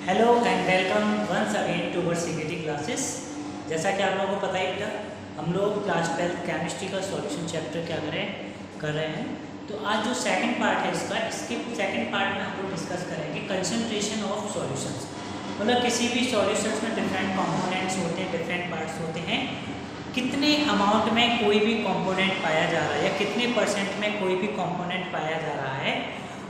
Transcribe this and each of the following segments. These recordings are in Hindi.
Hello and welcome once again to our CBT classes. जैसा कि आप लोगों को पता ही था, हम लोग क्लास 12 केमिस्ट्री का सॉल्यूशन चैप्टर क्या कर रहे हैं। तो आज जो सेकंड पार्ट है इसके सेकंड पार्ट में हम लोग डिस्कस करेंगे कंसंट्रेशन ऑफ सॉल्यूशंस। मतलब किसी भी सॉल्यूशंस में डिफरेंट कंपोनेंट्स होते हैं, डिफरेंट पार्ट्स होते हैं। कितने अमाउंट में कोई भी कंपोनेंट पाया जा रहा है या कितने परसेंट में कोई भी कंपोनेंट पाया जा रहा है,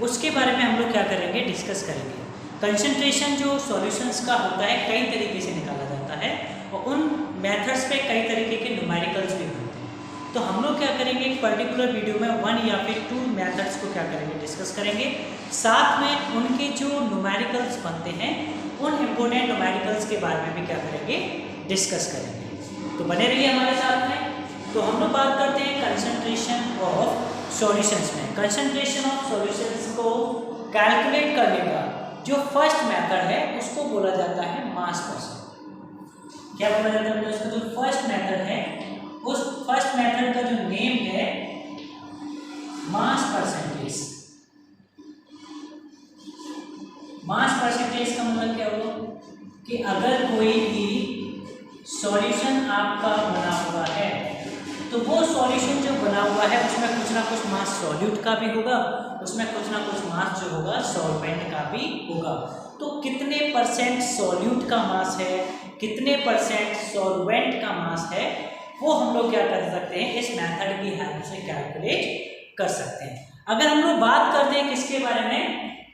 उसके बारे में हम लोग क्या करेंगे, डिस्कस करेंगे। कंसंट्रेशन जो सॉल्यूशंस का होता है कई तरीके से निकाला जाता है और उन मेथड्स पे कई तरीके के न्यूमेरिकल्स भी बनते हैं। तो हम लोग क्या करेंगे, एक पर्टिकुलर वीडियो में 1 या फिर 2 मेथड्स को क्या करेंगे, डिस्कस करेंगे। साथ में उनके जो न्यूमेरिकल्स बनते हैं उन इम्पोर्टेंट न्यूमेरिकल्स के बारे में भी क्या करेंगे, डिस्कस करेंगे। तो बने रहिए हमारे साथ में। तो हम लोग बात करते हैं कंसंट्रेशन ऑफ सॉल्यूशंस में। कंसंट्रेशन ऑफ सॉल्यूशंस को कैलकुलेट करने का जो फर्स्ट मेथड है उसको बोला जाता है मास परसेंट। क्या बोला जाता है उसका जो फर्स्ट मेथड है, उस फर्स्ट मेथड का जो नेम है मास परसेंटेज। मास परसेंटेज का मतलब क्या होगा कि अगर कोई भी सॉल्यूशन आपका बना हुआ है तो वो सॉल्यूशन जो बना हुआ है उसमें कुछ ना कुछ मास सॉल्यूट का भी होगा, उसमें कुछ ना कुछ मास जो होगा सॉल्वेंट का भी होगा। तो कितने परसेंट सॉल्यूट का मास है, कितने परसेंट सॉल्वेंट का मास है, वो हम लोग क्या कर सकते हैं, इस मेथड की हेल्प से कैलकुलेट कर सकते हैं। अगर हम लोग बात करते हैं किसके बारे में,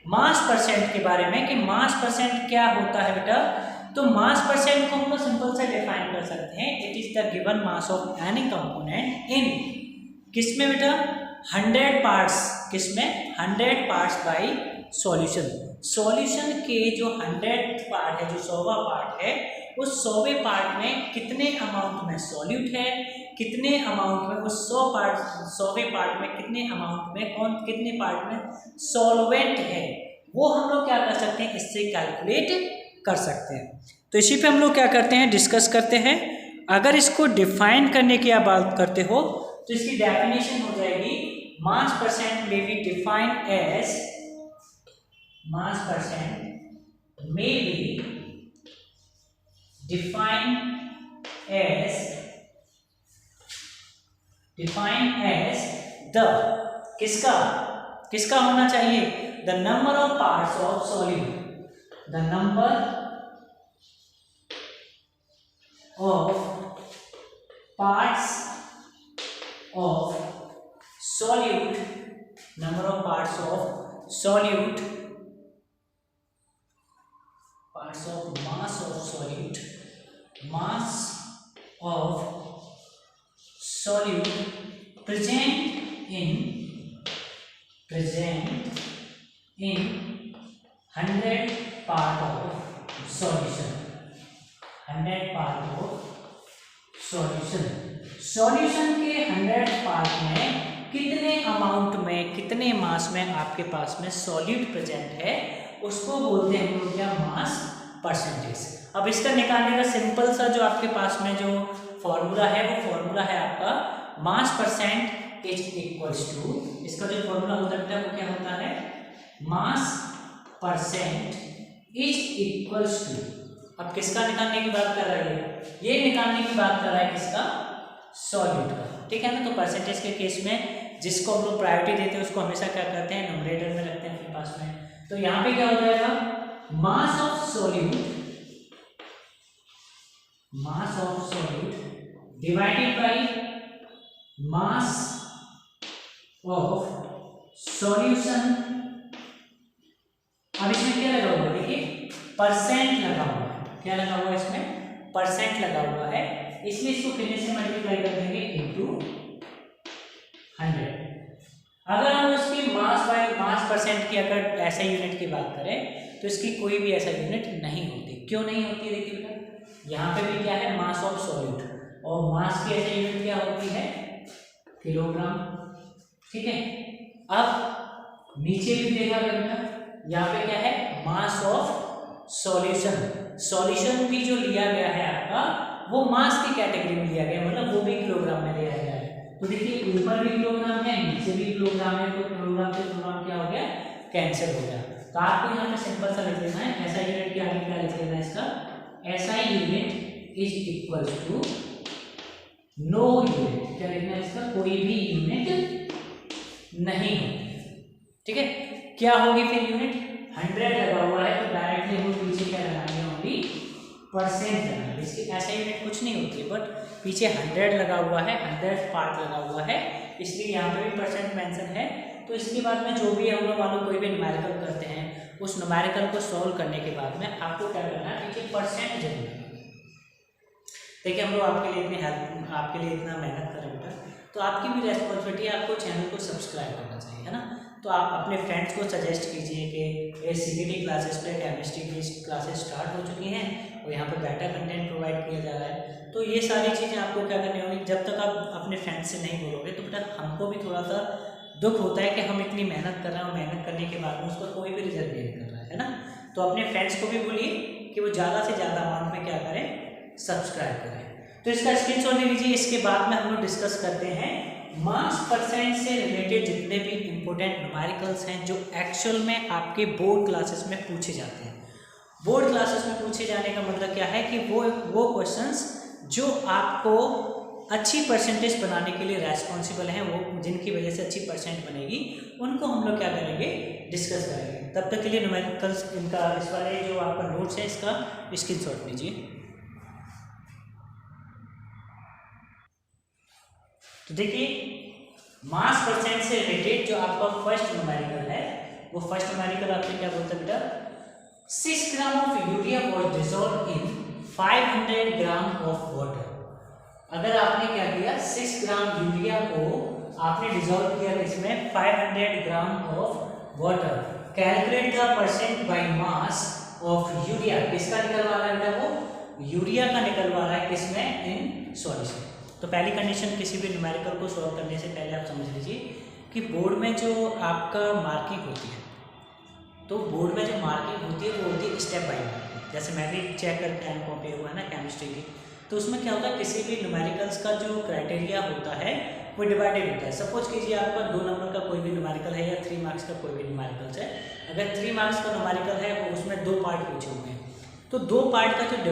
मास परसेंट के बारे में, कि मास परसेंट क्या होता है बेटा, तो मास परसेंट को हम लोग सिंपल से डिफाइन कर सकते हैं। It is the given mass of any component in किसमें बेटा, 100 पार्ट्स, किसमें 100 पार्ट्स बाय सॉल्यूशन। सॉल्यूशन के जो 100th पार्ट है, जो 100वां पार्ट है, उस 100वें पार्ट में कितने अमाउंट में सॉल्यूट है, कितने अमाउंट में उस 100वें पार्ट में कितने अमाउंट में कितने पार्ट में सॉल्वेंट है, वो हम लोग क्या कर सकते हैं, इससे कैलकुलेट कर सकते हैं। तो इसी पे हम लोग क्या करते हैं, डिस्कस करते हैं। अगर इसको डिफाइन करने की आप बात करते हो तो इसकी डेफिनेशन हो जाएगी, मास परसेंट में be defined as, mass percent में बी डिफाइंड एज द, किसका होना चाहिए, the number of parts of solute, the number of parts of solute, number of parts of solute, parts of mass of solute, mass of solute present in 100 part of solution, 100 part of solution। Solution के 100 पार्ट में कितने अमाउंट में, कितने मास में आपके पास में सॉल्यूट प्रेजेंट है, उसको बोलते हैं हम लोग क्या, मास परसेंटेज। अब इसका निकालने का सिंपल सा जो आपके पास में जो फॉर्मूला है, वो फॉर्मूला है आपका mass percent is equals to, इसका जो फॉर्मूला होता है वो क्या होता है, mass percent is equals to, अब किसका निकालने की बात कर रहा है, ये निकालने की बात कर रहा है किसका, सॉल्यूट का। ठीक है ना। तो परसेंटेज के केस में जिसको हम लोग प्रायोरिटी देते हैं उसको हमेशा क्या करते हैं, न्यूमरेटर में रखते हैं अपने पास में। तो यहाँ पे क्या हो जाएगा, मास of solute divided by mass of solution. अब इसमें क्या लगा हुआ है, देखिए परसेंट लगा हुआ है, क्या लगा हुआ है इसमें, परसेंट लगा हुआ है, इसलिए इसको कितने से मल्टीप्लाई कर देंगे, इनटू 100। अगर हम इसकी मास परसेंट की अगर ऐसे यूनिट की बात करें तो इसकी कोई भी ऐसा यूनिट नहीं होती। क्यों नहीं होती, देखिए बेटा यहाँ पे भी क्या है, मास ऑफ सॉल्यूट, और मास की ऐसी यूनिट क्या होती है, किलोग्राम। ठीक है। अब नीचे भी देखा बेटा, यहाँ पे क्या है, मास ऑफ सॉल्यूशन। सॉल्यूशन भी जो लिया गया है आपका, वो मास की कैटेगरी में लिया गया, मतलब वो भी किलोग्राम में लिया गया है। तो देखिए ऊपर भी किलोग्राम है, नीचे भी किलोग्राम है, तो किलोग्राम से किलोग्राम क्या हो गया, कैंसिल हो गया। तो आपको यहाँ पे सिंपल सा लिख देना है, ऐसा यूनिट क्या है, लिख लेना इसका, SI unit is equal to no unit. क्या लिखना है इसका, कोई भी यूनिट नहीं होगी। ठीक है, क्या होगी फिर यूनिट, 100 लगा हुआ है तो डायरेक्टली हम पीछे क्या लगाएंगे, होंगी परसेंट लगाएंगे। इसकी ऐसा यूनिट कुछ नहीं होती है, बट पीछे 100 लगा हुआ है, 100 पार्ट लगा हुआ है, इसलिए यहाँ पे भी परसेंट मेंशन है। तो इसके बाद में जो भी हम लोग मान लो कोई भी न्यूमेरिकल करते हैं, उस न्यूमेरिकल को सॉल्व करने के बाद में आपको क्या करना है, पीछे परसेंट जरूर लगाना। देखिए हम लोग आपके लिए इतना मेहनत करें बेटा, तो आपकी भी रेस्पॉन्सिबिलिटी है, आपको चैनल को सब्सक्राइब करना चाहिए, है ना। तो आप अपने फ्रेंड्स को सजेस्ट कीजिए कि CBT क्लासेस पे केमिस्ट्री की क्लासेस स्टार्ट हो चुकी हैं और यहाँ पे बेटर कंटेंट प्रोवाइड किया जा रहा है। तो ये सारी चीज़ें आपको क्या करनी होगी, जब तक आप अपने फ्रेंड्स से नहीं बोलोगे तो बेटा हमको भी थोड़ा सा दुख होता है कि हम इतनी मेहनत कर रहे हैं और मेहनत करने के बाद में उसका कोई भी रिजल्ट नहीं निकल रहा है ना। तो अपने फ्रेंड्स को भी बोलिए कि वो ज़्यादा से ज़्यादा अमाउंट में क्या करें, सब्सक्राइब करें। तो इसका स्क्रीनशॉट ले लीजिए। इसके बाद में हम लोग डिस्कस करते हैं मास परसेंट से रिलेटेड जितने भी इंपॉर्टेंट न्यूमेरिकल्स हैं जो एक्चुअल में आपके बोर्ड क्लासेस में पूछे जाते हैं। बोर्ड क्लासेस में पूछे जाने का मतलब क्या है कि वो क्वेश्चंस जो आपको अच्छी परसेंटेज बनाने के लिए रेस्पॉन्सिबल हैं, वो जिनकी वजह से अच्छी परसेंट बनेगी, उनको हम लोग क्या करेंगे, डिस्कस करेंगे। तब तक के लिए न्यूमेरिकल्स इनका इस वाले जो आपका नोट्स है इसका स्क्रीनशॉट लीजिए। तो देखिए मास परसेंट से रिलेटेड जो आपका फर्स्ट न्यूमेरिकल है, वो फर्स्ट न्यूमेरिकल आपसे क्या बोलता है बेटा, 6 gram of urea was dissolve in 500 gram of water. अगर आपने क्या किया, 6 ग्राम यूरिया को आपने डिसॉल्व किया इसमें 500 gram of water, calculate the percent by mass of urea. किसका निकलवा रहा है बेटा, वो यूरिया का निकलवा रहा है, किसमें, इन सॉल्यूशन। तो पहली कंडीशन किसी भी न्यूमेरिकल को सॉल्व करने से पहले आप समझ लीजिए कि बोर्ड में जो आपका मार्किंग होती है, तो बोर्ड में जो मार्किंग होती है वो होती है स्टेप बाय मार्किंग। जैसे मैं भी चेक करके आया कॉपी हुआ है ना केमिस्ट्री की, तो उसमें क्या होता है, किसी भी न्यूमेरिकल्स का जो क्राइटेरिया होता है वो डिवाइडेड होता है। सपोज कीजिए आपका 2 नंबर का कोई भी न्यूमेरिकल है या 3 मार्क्स का कोई भी न्यूमेरिकल्स है। अगर 3 मार्क्स का न्यूमेरिकल है वो उसमें 2 पार्ट पूछे हुए हैं, तो 2 पार्ट का जो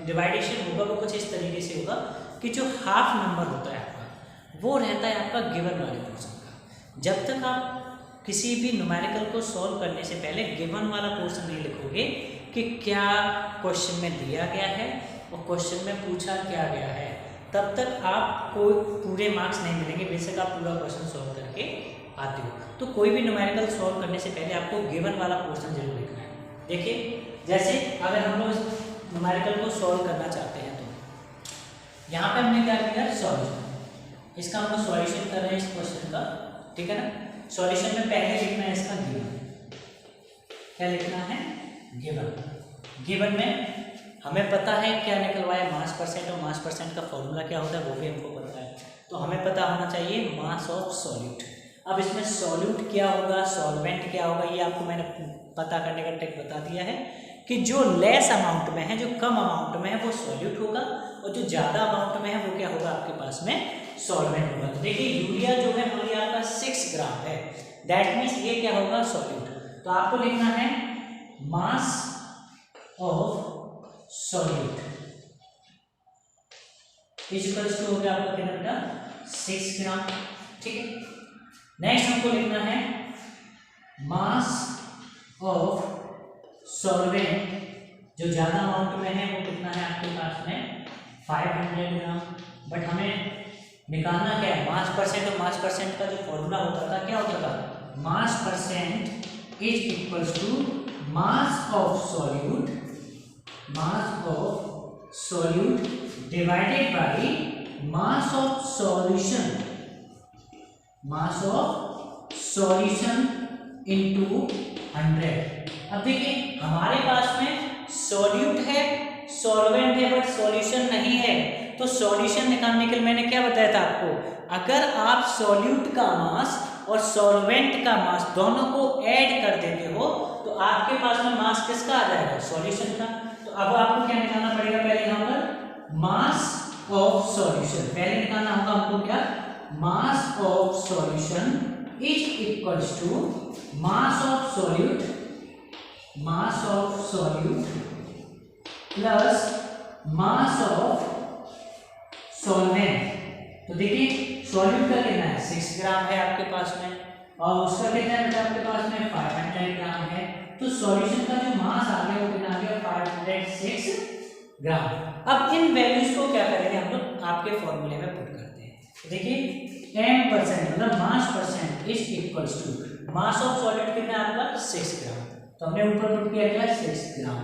डिवाइडेशन होगा वो कुछ इस तरीके से होगा कि जो हाफ नंबर होता है आपका वो रहता है आपका गिवन वाले पोर्शन का। जब तक आप किसी भी न्यूमेरिकल को सॉल्व करने से पहले गिवन वाला पोर्शन नहीं लिखोगे कि क्या क्वेश्चन में दिया गया है और क्वेश्चन में पूछा क्या गया है, तब तक आपको पूरे मार्क्स नहीं मिलेंगे, बेशक आप पूरा क्वेश्चन सॉल्व करके आते हो। तो कोई भी न्यूमेरिकल सॉल्व करने से पहले आपको गिवन वाला पोर्शन जरूर लिखना है। देखिए जैसे अगर हम लोग न्यूमेरिकल को सॉल्व करना चाहते हैं, यहाँ पे हमने क्या किया, सॉल्यूशन, इसका हम लोग सॉल्यूशन कर रहे हैं इस क्वेश्चन का, ठीक है ना। सॉल्यूशन में पहले लिखना है इसका गिवन। क्या लिखना है, गिवन। गिवन में हमें पता है क्या निकलवाया, मास परसेंट, और मास परसेंट का फॉर्मूला क्या होता है वो भी हमको पता है। तो हमें पता होना चाहिए मास ऑफ सॉल्यूट। अब इसमें सॉल्यूट क्या होगा, सॉल्वेंट क्या होगा, ये आपको मैंने पता करने का ट्रिक बता दिया है कि जो लेस अमाउंट में है, जो कम अमाउंट में है वो सॉल्यूट होगा, और जो ज़्यादा अमाउंट में है वो क्या होगा, आपके पास में सॉल्वेंट होगा। तो देखिए यूरिया जो है हमारे आपका 6 ग्राम है, दैट मीन्स ये क्या होगा, सॉल्यूट। तो आपको लिखना है mass of solute equals to हो गया आपका कितना बेटा, 6 ग्राम, ठीक है। नेक्स्ट हमको लिखना है मास ऑफ सॉल्वेंट, जो ज़्यादा अमाउंट में है वो कितना है आपके पास में, 500 ग्राम। बट हमें निकालना क्या है, मास परसेंट, और मास परसेंट का जो फॉर्मूला होता था क्या होता था, mass percent is equals to mass of solute, mass of solute divided by mass of solution, mass of solution into 100। अब देखिए हमारे पास में सॉल्यूट है, सॉल्वेंट है, बट सॉल्यूशन नहीं है। तो सॉल्यूशन निकालने के लिए मैंने क्या बताया था आपको, अगर आप सॉल्यूट का मास और सॉल्वेंट का मास दोनों को ऐड कर देते हो तो आपके पास में मास किसका आ जाएगा, सॉल्यूशन का। तो अब आपको क्या निकालना पड़ेगा, पहले यहाँ पर मास ऑफ सॉल्यूशन पहले निकालना होगा हमको, क्या, mass of solution is equals to mass of solute, mass of solute plus mass of solvent. तो देखिए सॉल्यूट का कितना है 6 ग्राम है आपके पास में, और उसका कितना है बेटा आपके पास में 500 ग्राम है। तो सॉल्यूशन का जो मास आ गया वो कितना आ गया 506 ग्राम। अब इन वैल्यूज को क्या करेंगे हम लोग आपके फॉर्मूले में पुट करते हैं। तो देखिए m% मतलब mass percent is equals to mass of solid कितना है आपका 6 ग्राम, तो हमने ऊपर पुट किया क्या 6 ग्राम,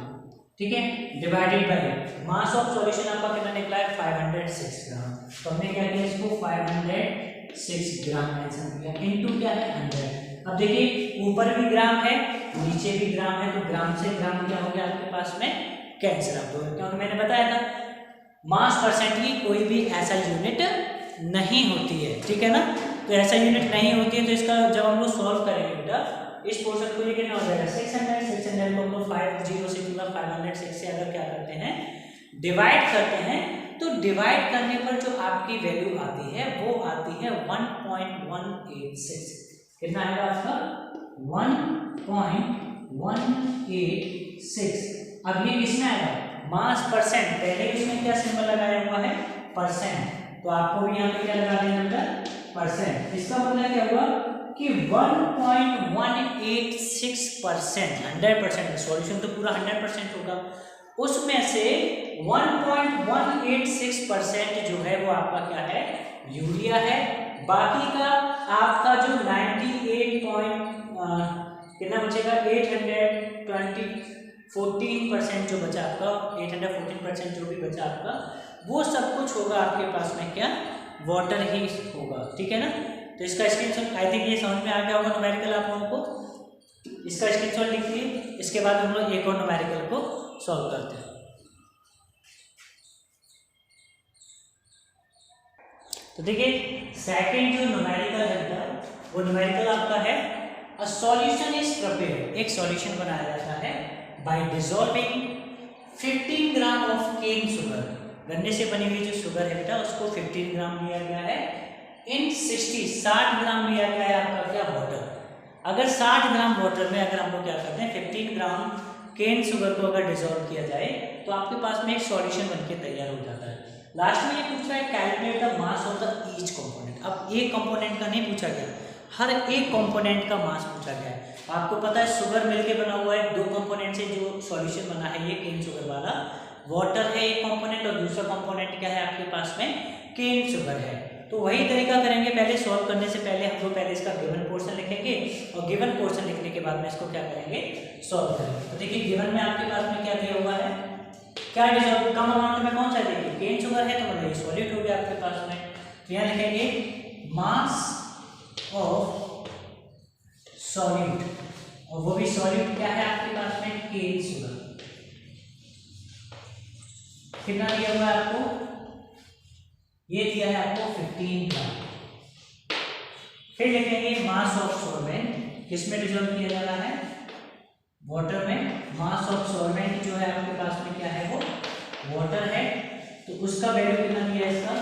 ठीक है, divided by mass of solution आपका कितना निकला है 506 ग्राम। तो हमने क्या किया इसको 506 ग्राम मेंशन किया इनटू क्या है 100। अब देखिए ऊपर भी ग्राम है नीचे भी ग्राम है, तो ग्राम से ग्राम क्या हो गया आपके पास में कैंसिल। अब क्योंकि मैंने बताया था मास परसेंट की कोई भी ऐसा यूनिट नहीं होती है, ठीक है ना, तो ऐसा यूनिट नहीं होती है। तो इसका जब हम लोग सॉल्व करेंगे बेटा इस पोर्शन को ये कितना हो जाएगा 600 को हम लोग 50 से पूरा 506 से अगर क्या करते हैं डिवाइड करते हैं, तो डिवाइड करने पर जो आपकी वैल्यू आती है वो आती है 1.186। कितना आएगा आपका 1.186। अब ये किसमें आएगा मास परसेंट, पहले इसमें क्या सिंबल लगाया हुआ है परसेंट, तो आपको भी यहाँ पे क्या लगा देना बेटा परसेंट। इसका मतलब क्या हुआ कि 1.186%, 100% सॉल्यूशन तो पूरा 100% होगा, उसमें से 1.186% जो है वो आपका क्या है यूरिया है। बाकी का आपका जो 98 कितना बचेगा 814% जो बचा आपका 814% जो भी बचा आपका वो सब कुछ होगा आपके पास में क्या वाटर ही होगा, ठीक है ना। तो इसका स्क्रीनशॉट आई थिंक ये समझ में आ गया होगा न्यूमेरिकल आप लोगों को, इसका स्क्रीनशॉट लिख लिए। इसके बाद हम लोग एक और न्यूमेरिकल को सॉल्व करते हैं। तो देखिए सेकंड जो न्यूमेरिकल है वो न्यूमेरिकल आपका है अ सॉल्यूशन इज प्रिपेयर्ड, एक सॉल्यूशन बनाया जाता है by dissolving 15 gram of cane sugar, गन्ने से बनी हुई जो शुगर है बेटा उसको 15 ग्राम लिया गया है इन 60 ग्राम लिया गया है आपका क्या वाटर। अगर 60 ग्राम वाटर में अगर हम लोग क्या करते हैं 15 ग्राम केन शुगर को अगर डिसॉल्व किया जाए तो आपके पास में एक सॉल्यूशन बनके तैयार हो जाता है। लास्ट में ये पूछा है calculate the mass of the each component. अब एक कंपोनेंट का नहीं पूछा गया, हर एक कंपोनेंट का मास पूछा गया है। आपको पता है शुगर मिलके बना हुआ है, दो कंपोनेंट से जो सॉल्यूशन बना है ये केन शुगर वाला, वाटर है एक कंपोनेंट और दूसरा कंपोनेंट क्या है आपके पास में केन शुगर है। तो वही तरीका करेंगे, पहले सॉल्व करने से पहले हम लोग पहले इसका गिवन पोर्शन लिखेंगे और गिवन पोर्शन लिखने के बाद में इसको क्या करेंगे सॉल्व करेंगे। तो देखिए गिवन में आपके पास में क्या दिया हुआ है, क्या डिसॉल्व कम अमाउंट में कौन सा है, देखिए केन शुगर है तो मतलब ये सॉलिड हो गया आपके पास में। तो यहाँ लिखेंगे मास ऑफ सॉलिड, और वो भी सॉलिड क्या है आपके पास में केन शुगर, कितना दिया हुआ है आपको, ये दिया है आपको 15 ग्राम। फिर लिखेंगे मास ऑफ सॉल्वेंट, किसमें डिसॉल्व किया जा रहा है वाटर में, मास ऑफ सॉल्वेंट जो है आपके पास में क्या है वो वाटर है, तो उसका वैल्यू कितना दिया है इसका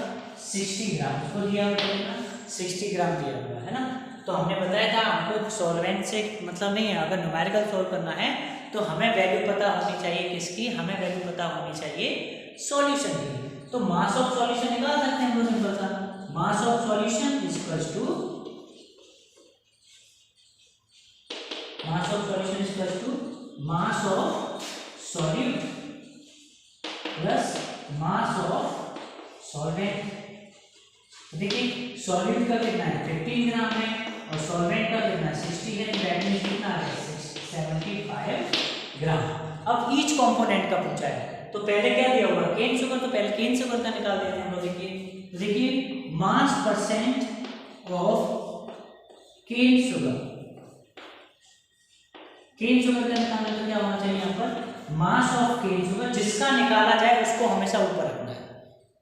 60 ग्राम, उसको दिया हुआ कितना 60 ग्राम दिया हुआ है ना। तो हमने बताया था हमको सॉल्वेंट से मतलब नहीं है, अगर न्यूमेरिकल सॉल्व करना है तो हमें वैल्यू पता होनी चाहिए किसकी, हमें वैल्यू पता होनी चाहिए सॉल्यूशन की। तो मास ऑफ सॉल्यूशन निकाल सकते हैं हम लोग सिंपल सा, mass of solution is equals to mass of solution is equals to mass of solute plus mass of solvent. देखिए सॉल्यूट का कितना है 15 ग्राम है और सॉल्वेंट का कितना 60 है, दैट मींस कितना है 75 ग्राम। अब ईच कंपोनेंट का पूछा है, तो पहले क्या दिया हुआ केन शुगर, तो पहले केन शुगर का निकाल देते हैं हम लोग। देखिए mass percent of cane sugar, cane sugar का निकालना तो क्या होना चाहिए यहाँ पर मास ऑफ केन शुगर, जिसका निकाला जाए उसको हमेशा ऊपर रखना है,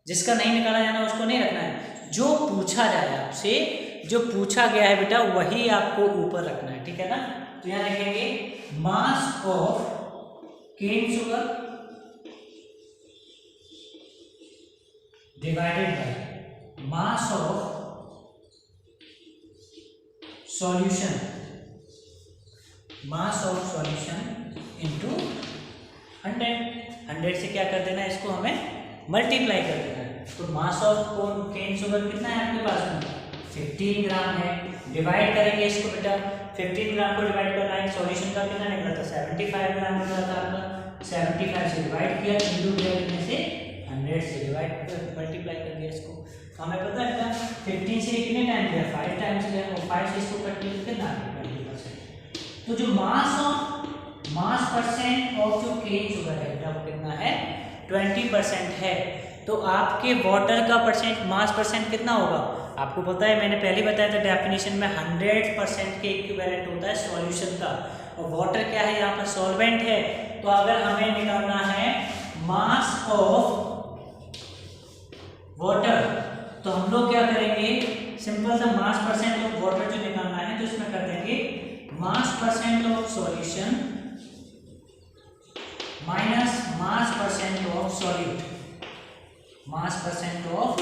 जिसका नहीं निकाला जाना उसको नहीं रखना है। जो पूछा जाए आपसे, जो पूछा गया है बेटा वही आपको ऊपर रखना है, ठीक है ना। तो यहाँ लिखेंगे mass of cane sugar divided by mass of solution, mass of solution into 100 से क्या कर देना है, इसको हमें मल्टीप्लाई कर देना है। तो मास ऑफ केन शुगर कितना है आपके पास में, 15 ग्राम है। डिवाइड करेंगे इसको बेटा, 15 ग्राम को डिवाइड करना है, सॉल्यूशन का कितना निकला था, 75 ग्राम निकला था आपका। 75 से डिवाइड किया, इंटू किया से 100 से डिवाइड मल्टीप्लाई कर दिया इसको। तो हमें पता है क्या, 15 से कितने टाइम गया, 5 टाइम्स गया, और 5 से इसको कट किया कितना आ गया, 20%। तो जो मास परसेंट ऑफ जो केन शुगर है वो कितना है, 20% है। तो आपके वाटर का परसेंट मास परसेंट कितना होगा, आपको पता है, मैंने पहले बताया था डेफिनेशन में 100% के इक्विवेलेंट होता है सॉल्यूशन का, और वाटर क्या है यहाँ पर, सॉल्वेंट है। तो अगर हमें निकालना है मास ऑफ वाटर, तो हम लोग क्या करेंगे, सिंपल सा मास परसेंट ऑफ वाटर जो निकालना है, तो इसमें कर देंगे मास percent of solution minus mass percent of solute, mass percent of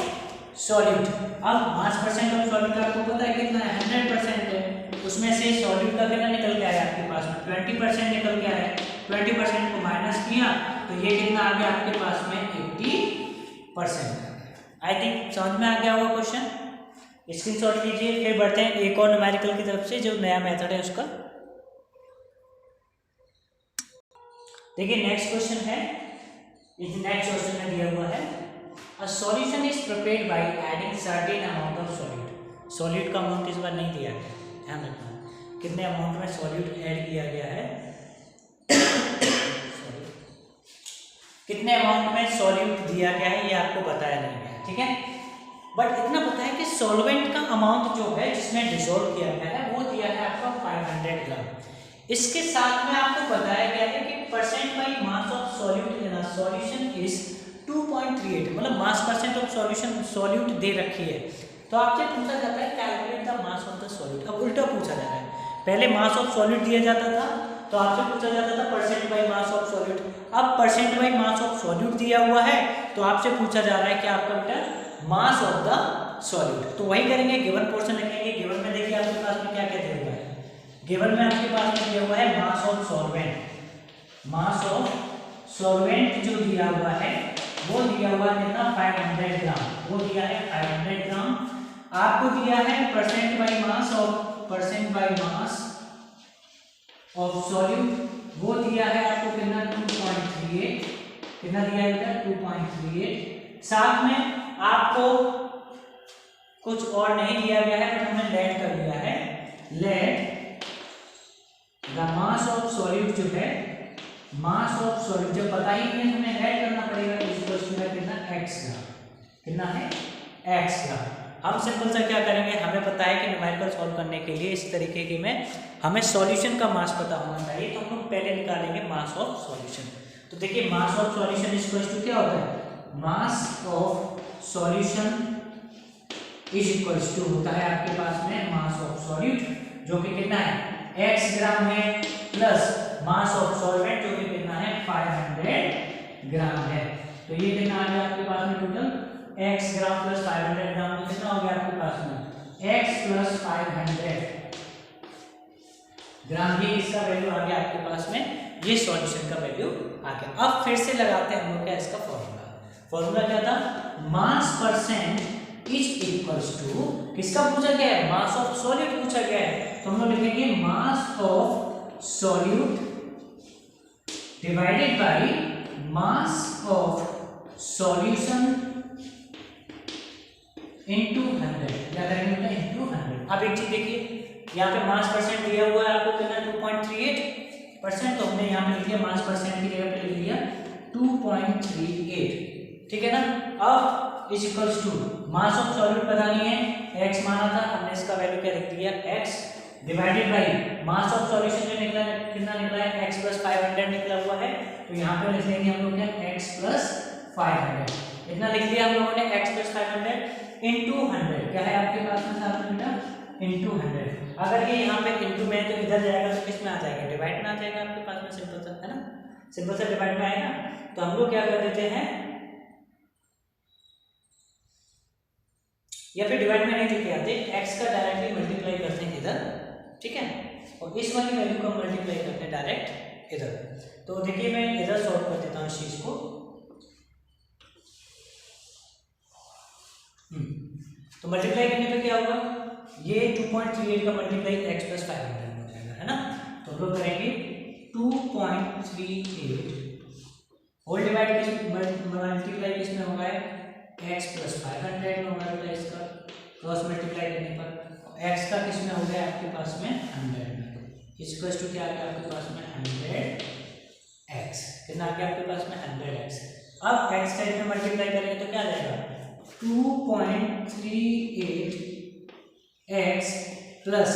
solute. अब मास परसेंट ऑफ सॉल्यूट आपको पता है कितना है, 100% है। उसमें से सॉल्यूट का कितना निकल के आया आपके पास में, 20% निकल के आया। 20% को माइनस किया तो ये कितना आ गया आपके पास में, 80%। आई थिंक समझ में आ गया होगा क्वेश्चन, स्क्रीनशॉट लीजिए। फिर बढ़ते हैं एक और न्यूमेरिकल की तरफ से, जो नया मेथड है उसका। देखिए नेक्स्ट क्वेश्चन है, इस नेक्स्ट क्वेश्चन में दिया हुआ है, a solution is prepared by adding certain amount of solute. Solute का अमाउंट इस बार नहीं दिया गया, ध्यान रखना कितने अमाउंट में सॉल्यूट ऐड किया गया है कितने अमाउंट में सॉल्यूट दिया गया है ये आपको बताया नहीं गया, ठीक है। बट इतना पता है कि सॉल्वेंट का अमाउंट जो है जिसमें डिसॉल्व किया गया है वो दिया है आपका 500 ग्राम। इसके साथ में आपको बताया गया है कि percent by mass of solute in a solution is 2.38, मतलब mass percent of solution solute दे रखी है। तो आपसे पूछा जाता है calculate the mass of the solute. अब उल्टा पूछा जा रहा है, पहले मास ऑफ सॉल्यूट दिया जाता था तो आपसे पूछा जाता था percent by mass of solute. अब percent by mass of solute दिया हुआ है तो आपसे पूछा जा रहा है कि आपका बेटा मास ऑफ द सॉल्यूट। तो वही करेंगे, गिवन पोर्शन लिखेंगे। गिवन में देखिए आपके पास में क्या क्या दिया हुआ है, गिवन में आपके पास में दिया हुआ है mass of solvent. Mass of solvent जो दिया हुआ है वो दिया हुआ है कितना, 500 ग्राम, वो दिया है 500 ग्राम। आपको दिया है percent by mass of solute, वो दिया है आपको कितना, 2.38, कितना दिया है बेटा, 2.38। साथ में आपको कुछ और नहीं दिया गया है, बट हमने लेट कर दिया है, let the mass of solute जो है, मास ऑफ सॉल्यूट जब पता ही नहीं हमें ऐड करना पड़ेगा, इसको कितना, x ग्राम, कितना है, x ग्राम। हम सिंपल सा क्या करेंगे, हमें पता है कि न्यूमेरिकल सॉल्व करने के लिए इस तरीके के में हमें सॉल्यूशन का मास पता होना चाहिए, तो हम लोग पहले निकालेंगे मास ऑफ सॉल्यूशन। तो देखिए mass of solution equal to क्या होता है, mass of solution is equal to होता है आपके पास में मास ऑफ सॉल्यूट जो कि कितना है, x ग्राम है, प्लस मास ऑफ सॉल्वेंट जो कि कितना है, 500 ग्राम है। तो ये कितना आ गया आपके पास में, टोटल x ग्राम प्लस 500 ग्राम, तो कितना हो गया आपके पास में, x प्लस 500 ग्राम, ये इसका वैल्यू आ गया आपके पास में, ये सॉल्यूशन का वैल्यू आ गया। अब फिर से लगाते हैं हम लोग क्या, इसका फॉर्मूला क्या था, mass percent is equals to, किसका पूछा गया है, मास ऑफ सॉल्यूट पूछा गया है, तो हम लोग लिखेंगे mass of solute divided by mass of solution into 100, क्या करेंगे इनटू 100। अब एक चीज देखिए, यहाँ पे मास परसेंट दिया हुआ है आपको कितना, 2.38%, तो हमने यहाँ पे लिख लिया मास परसेंट की जगह पे लिख लिया 2.38, ठीक है ना। अब is equals to mass of solute पता नहीं है, x माना था, हमने इसका वैल्यू क्या लिख दिया, x divided by mass of solution जो निकला कितना निकला है, x प्लस 500 निकला हुआ है, तो यहाँ पे लिख लेंगे हम लोग क्या, x प्लस 500, इतना लिख दिया हम लोगों ने, x प्लस 500 इनटू 100, क्या है आपके पास में साथ में बेटा, इनटू 100। अगर ये यहाँ पे इनटू में तो इधर जाएगा तो किस में आ जाएगा, डिवाइड में आ जाएगा आपके पास में, सिंपल सा है ना, सिंपल सा डिवाइड में आएगा। तो हम लोग क्या कर देते हैं, या फिर डिवाइड में नहीं लेके आते, x का डायरेक्टली मल्टीप्लाई करते हैं इधर, ठीक है, और इस वाली वैल्यू को मल्टीप्लाई करते हैं डायरेक्ट इधर। तो देखिए मैं इधर सॉल्व कर देता हूँ इस चीज को। तो मल्टीप्लाई करने पे क्या होगा, ये 2.38 का मल्टीप्लाई x प्लस 500 हो जाएगा, है ना। तो हम लोग करेंगे 2.38 होल डिवाइड मल्टीप्लाई किसमें होगा, x प्लस 500 में होगा बेटा, इसका क्रॉस मल्टीप्लाई करने पर x का किसमें हो गया आपके पास में 100 में, इक्वल टू क्या आ गया आपके पास में 100x, कितना आ गया आपके पास में 100x। अब x का इसमें मल्टीप्लाई करेंगे तो क्या आ जाएगा 2.38x प्लस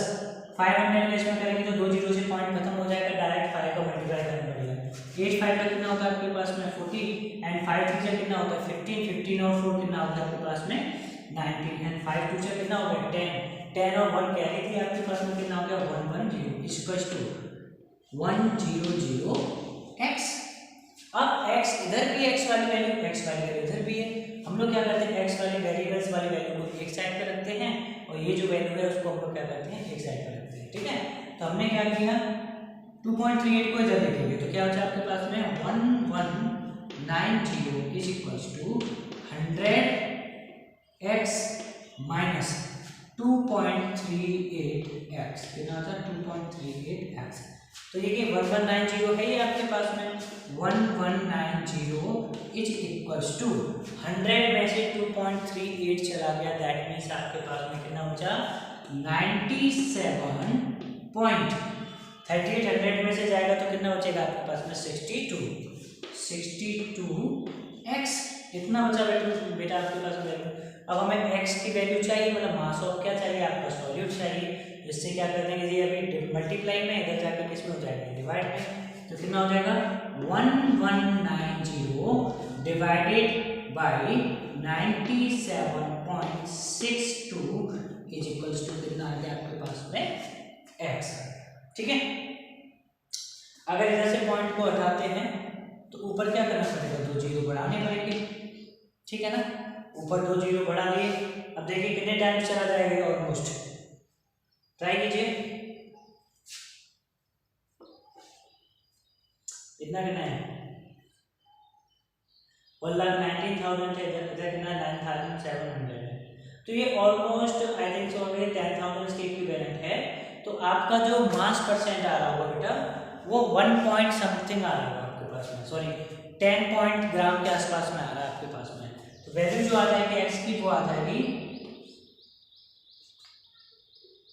500 इसमें करेंगे तो 2 जीरो से पॉइंट खत्म हो जाएगा, डायरेक्ट 5 का मल्टीप्लाई करना पड़ेगा। 8 5 का कितना होता है आपके पास में 40 एंड 5 3 से कितना होता है 15, 15 और 4 कितना होता है आपके पास में 19 एंड 5 2 से कितना होगा 10, 10 और 1 कैरी थी आपके पास में, कितना हो गया 110 इक्वल टू 100x। अब x इधर भी x वाली वैल्यू इधर भी है, हम लोग क्या करते हैं x वाले वेरिएबल्स वाली वैल्यू को एक साइड पे रखते हैं और ये जो वैल्यू है उसको हम लोग क्या करते हैं एक साइड पे रखते हैं, ठीक है। तो हमने क्या किया 2.38 को इधर लिखेंगे तो क्या होता है आपके पास में 1190 is equals to 100x minus 2.38x, कितना होता है 2.38x। तो ये कि 1190 है ये आपके पास में 1190 इज इक्वल्स टू 100 में से 2.38 चला गया, दैट मीन्स आपके पास में कितना बचा 97.38, 100 में से जाएगा तो कितना बचेगा आपके पास में 62x, इतना बचा बेटा आपके पास वैल्यू। अब हमें x की वैल्यू चाहिए, मतलब मास ऑफ क्या चाहिए आपका सॉल्यूट चाहिए, इससे क्या कर देंगे जी अभी मल्टीप्लाई में, इधर जाकर किसमें हो जाएगा डिवाइड में, तो कितना हो जाएगा 1190 divided by 97.62 is equals to कितना आ गया आपके पास में x, ठीक है। अगर इधर से पॉइंट को हटाते हैं तो ऊपर क्या करना पड़ेगा 2 जीरो बढ़ाने पड़ेंगे, ठीक है ना, ऊपर 2 जीरो बढ़ा लिए। अब देखिए कितने टाइम चला जाएगा ऑलमोस्ट, ट्राई कीजिए, इतना कितना है 1,19,000 है, इधर कितना 9,700 है, तो ये ऑलमोस्ट आई थिंक सो 10,000 के इक्विवेलेंट है। तो आपका जो मास परसेंट आ रहा होगा बेटा वो 1 पॉइंट समथिंग आ रहा होगा आपके पास में, सॉरी 10 पॉइंट ग्राम के आसपास में आ रहा है आपके पास में। तो वैल्यू जो आ जाएगी x की वो आ जाएगी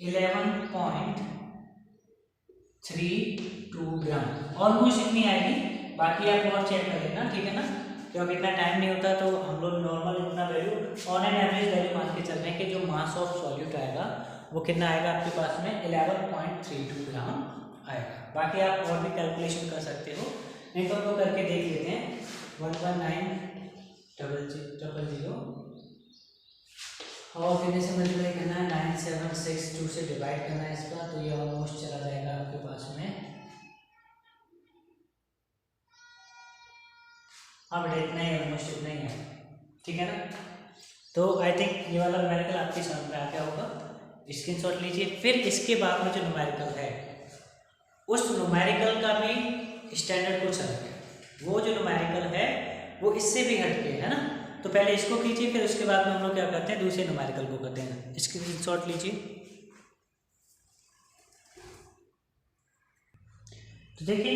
11.32 ग्राम, ऑलमोस्ट इतनी आएगी, बाकी आप और चेक कर लेना, ठीक है ना, क्योंकि इतना टाइम नहीं होता तो हम लोग नॉर्मल इतना value on an average value मान के चल रहे हैं कि जो मास ऑफ सॉल्यूट आएगा वो कितना आएगा आपके पास में 11.32 ग्राम आएगा। बाकी आप और भी कैलकुलेशन कर सकते हो, नहीं तो हम लोग करके देख लेते हैं 11900 और कितने से मल्टीप्लाई करना है 9762 से डिवाइड करना है इसका, तो ये ऑलमोस्ट चला जाएगा आपके पास में, हाँ बेटा इतना ही ऑलमोस्ट इतना ही है, ठीक है ना। तो आई थिंक ये वाला न्यूमेरिकल आपकी समझ में आ गया होगा, स्क्रीनशॉट लीजिए। फिर इसके बाद में जो न्यूमेरिकल है उस न्यूमेरिकल का भी स्टैंडर्ड कुछ अलग है, वो जो न्यूमेरिकल है वो इससे भी हटके है ना। तो पहले इसको कीजिए, फिर उसके बाद में हम लोग क्या करते हैं दूसरे न्यूमेरिकल को करते हैं, स्क्रीनशॉट लीजिए। तो देखिए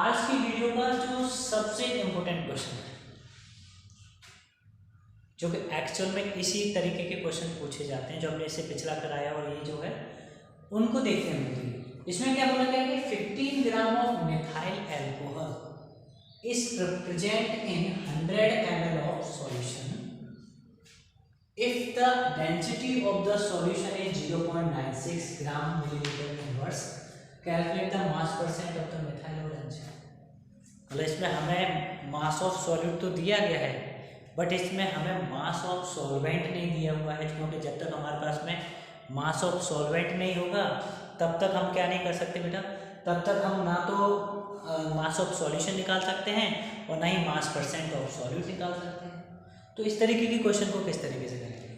आज की वीडियो का जो सबसे इम्पोर्टेंट क्वेश्चन है, जो कि एक्चुअल में इसी तरीके के क्वेश्चन पूछे जाते हैं जो हमने इससे पिछला कराया और ये जो है उनको देखते हैं। इसमें क्या बोला गया कि 15 gram of methyl alcohol is present in 100 ml of solution if the density of the solution is 0.96 gram milliliter inverse, calculate the mass percent of the methyl orange। मतलब इसमें हमें मास ऑफ सॉल्यूट तो दिया गया है बट इसमें हमें मास ऑफ सॉल्वेंट नहीं दिया हुआ है, क्योंकि जब तक हमारे पास में मास ऑफ सॉल्वेंट नहीं होगा तब तक हम क्या नहीं कर सकते बेटा, तब तक हम ना तो मास ऑफ सॉल्यूशन निकाल सकते हैं और ना ही मास परसेंट ऑफ सॉल्यूट निकाल सकते हैं। तो इस तरीके की क्वेश्चन को किस तरीके से करेंगे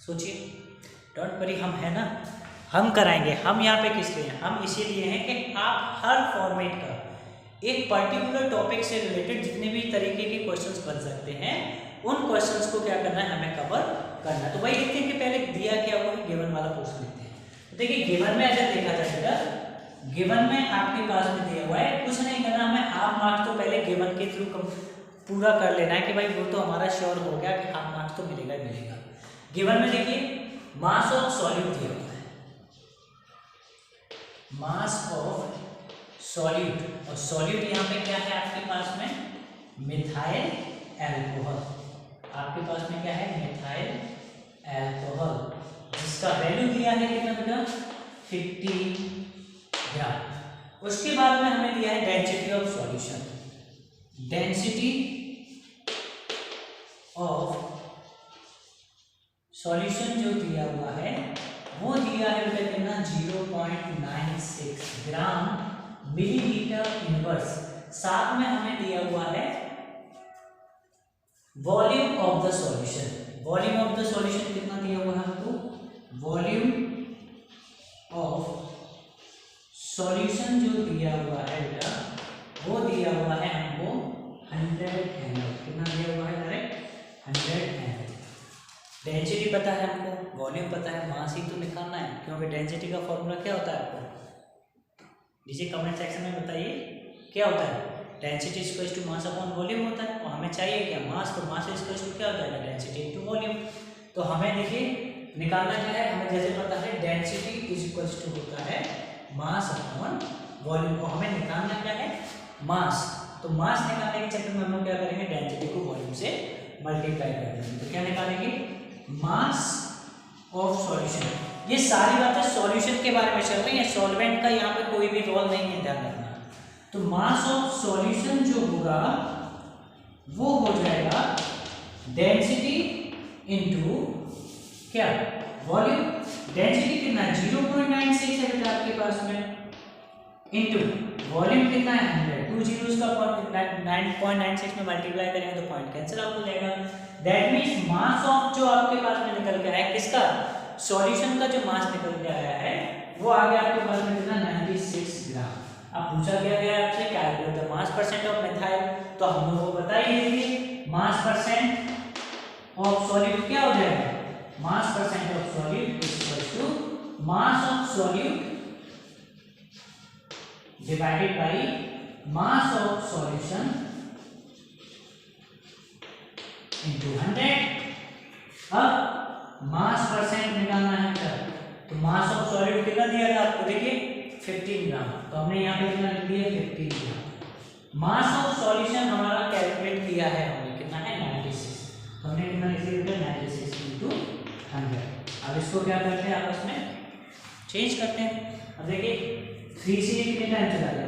सोचिए, डोंट वरी, हम है ना, हम कराएंगे। हम यहाँ पे किस लिए हैं? हम इसीलिए हैं कि आप हर फॉर्मेट का एक पर्टिकुलर टॉपिक से रिलेटेड जितने भी तरीके के क्वेश्चंस बन सकते हैं उन क्वेश्चंस को क्या करना है, हमें कवर करना है। तो वही देखते हैं कि पहले दिया क्या हुआ है, गिवन वाला पोर्शन लेते हैं। तो देखिए गिवन में अगर देखा जाएगा, गिवन में आपके पास में दिया हुआ है, कुछ नहीं करना, हमें हाफ मार्क्स तो पहले गिवन के थ्रू पूरा कर लेना है कि भाई वो तो हमारा श्योर हो गया कि हाफ मार्क्स तो मिलेगा ही मिलेगा। गिवन में देखिए मास ऑफ सॉल्यूट दिया हुआ है, मास ऑफ सॉल्यूट, और सॉल्यूट यहाँ पे क्या है आपके पास में, मिथाइल अल्कोहल। आपके पास में क्या है, मिथाइल अल्कोहल, जिसका वैल्यू दिया है कितना बेटा, 50 ग्राम। उसके बाद में हमें दिया है density of solution, density of solution जो दिया हुआ है वो दिया है बेटा कितना, 0.96 ग्राम मिलीलीटर इनवर्स। साथ में हमें दिया हुआ है volume of the solution, volume of the solution कितना दिया हुआ है हमको, वॉल्यूम ऑफ सॉल्यूशन जो दिया हुआ है बेटा वो दिया हुआ है हमको 100 ml। कितना दिया हुआ है डायरेक्ट 100 ml। डेंसिटी पता है हमको, वॉल्यूम पता है, मास ही तो निकालना है, क्योंकि डेंसिटी का फॉर्मूला क्या होता है आपको नीचे कमेंट सेक्शन में बताइए क्या होता है, density equals to mass upon volume होता है। और हमें चाहिए क्या, मास, तो मास इक्वल्स टू क्या होता है, डेंसिटी इनटू वॉल्यूम। तो हमें देखिए निकालना क्या है, हमें जैसे पता है डेंसिटी इज इक्वल्स टू होता है मास अपॉन वॉल्यूम, को हमें निकालना क्या है, मास। तो मास निकालने के चक्कर में हम लोग क्या करेंगे, डेंसिटी को वॉल्यूम से मल्टीप्लाई कर देंगे। तो क्या निकालेंगे, मास ऑफ सॉल्यूशन। ये सारी बातें सॉल्यूशन के बारे में चल रही है, सॉल्वेंट का यहाँ पे कोई भी रोल नहीं है, ध्यान रखना। तो मास ऑफ सॉल्यूशन जो होगा वो हो जाएगा डेंसिटी इनटू क्या, वॉल्यूम। डेंसिटी कितना है, 0.96 है बेटा आपके पास में, इनटू वॉल्यूम कितना है 100। 2 जीरोस का 9.96 में मल्टीप्लाई करेंगे तो पॉइंट कैंसिल आउट हो जाएगा। दैट मीन्स मास ऑफ जो आपके पास में निकल के आया है, किसका, सॉल्यूशन का जो मास निकल के आया है वो आ गया आपके पास में कितना, 96 ग्राम। अब पूछा क्या गया आपसे, calculate the mass percent of methyl. तो हम लोगों को पता ही है मास परसेंट ऑफ सॉल्यूट क्या हो जाएगा, mass percent of solute equals to mass of solute divided by mass of solution into 100। अब मास परसेंट निकालना है क्या, तो मास ऑफ सॉल्यूट कितना दिया था आपको, देखिए 15 ग्राम, तो हमने यहाँ पे कितना लिख दिया 15 ग्राम। मास ऑफ सॉल्यूशन हमारा कैलकुलेट किया है हमने, कितना है 96, तो हमने कितना लिख दिया 96 into 100। अब इसको क्या करते हैं, आपस में चेंज करते हैं। अब देखिए 3 से कितने टाइम चला गया,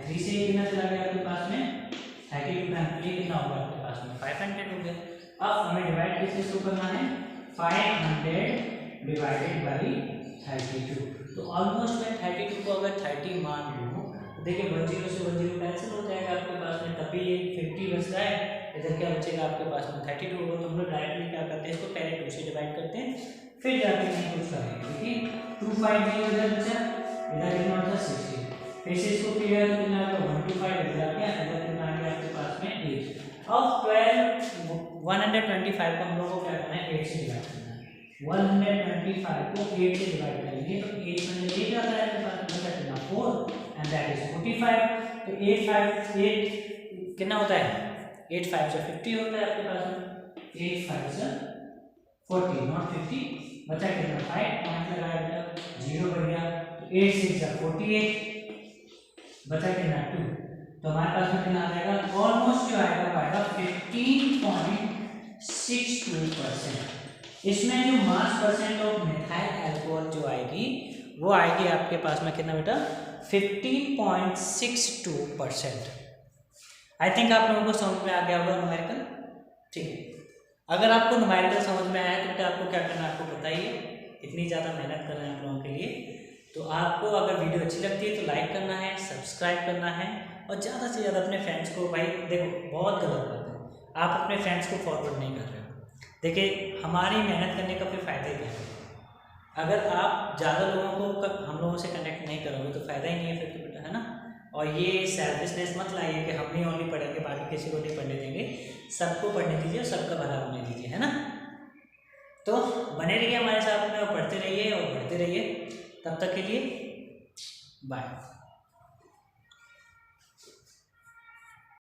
3 से कितना चला गया आपके पास में 32 टाइम, ये कितना होगा आपके पास में 500 हो गया। अब हमें डिवाइड किससे शुरू करना है, 500 डिवाइडेड बाई 32। तो ऑलमोस्ट मैं 32 को अगर 30 मान लूँ तो देखिए 10 से 10 कैंसिल हो जाएगा आपके पास में, तभी ये 50 बच रहा है, इधर क्या बचेगा आपके पास में 32 होगा। तो हम लोग डायरेक्टली क्या करते हैं, इसको पहले 2 से डिवाइड करते हैं, फिर जाके नहीं कुछ करेंगे। देखिए 250 इधर बचा, इधर कितना होता है 60, फिर से इसको क्लियर करना है तो 125 इधर आ गया, इधर कितना आ गया आपके पास में 8। अब 125 को हम लोग को क्या करना है, 8 से डिवाइड करना है। 125 को 8 से डिवाइड करेंगे तो 8 में 8 आता है आपके पास में, कितना 4 एंड दैट इज 45। तो 8 कितना होता है, 8 5 से 50 होता है आपके पास में, 8 5 से 40 नॉट 50, बचा कितना 5 पॉइंट लगाया बेटा 0 बढ़ गया, 8 6 जा 48, बचा कितना 2। तो हमारे पास में कितना आ जाएगा, ऑलमोस्ट जो आएगा वो आएगा 15.62%। इसमें जो मास परसेंट ऑफ मिथाइल अल्कोहल जो आएगी वो आएगी आपके पास में कितना बेटा, 15.62%। आई थिंक आप लोगों को समझ में आ गया होगा न्यूमेरिकल, ठीक है। अगर आपको न्यूमेरिकल समझ में आया तो बेटा आपको क्या करना है, आपको बताइए, इतनी ज़्यादा मेहनत कर रहे हैं आप लोगों के लिए, तो आपको अगर वीडियो अच्छी लगती है तो लाइक करना है, सब्सक्राइब करना है, और ज़्यादा से ज़्यादा अपने फ्रेंड्स को, भाई देखो बहुत गलत बात है आप अपने फ्रेंड्स को फॉरवर्ड नहीं कर रहे हो। देखिए हमारी मेहनत करने का फिर फ़ायदा ही क्या अगर आप ज़्यादा लोगों को हम लोगों से कनेक्ट नहीं करोगे तो फ़ायदा ही नहीं है फिर तो बेटा, है ना। और ये सेल्फिशनेस मत लाइए कि हम ही ओनली पढ़ेंगे बाकी किसी को नहीं पढ़ने देंगे, सबको पढ़ने दीजिए और सबका भला होने दीजिए, है ना। तो बने रहिए हमारे साथ में और पढ़ते रहिए और बढ़ते रहिए। तब तक के लिए बाय।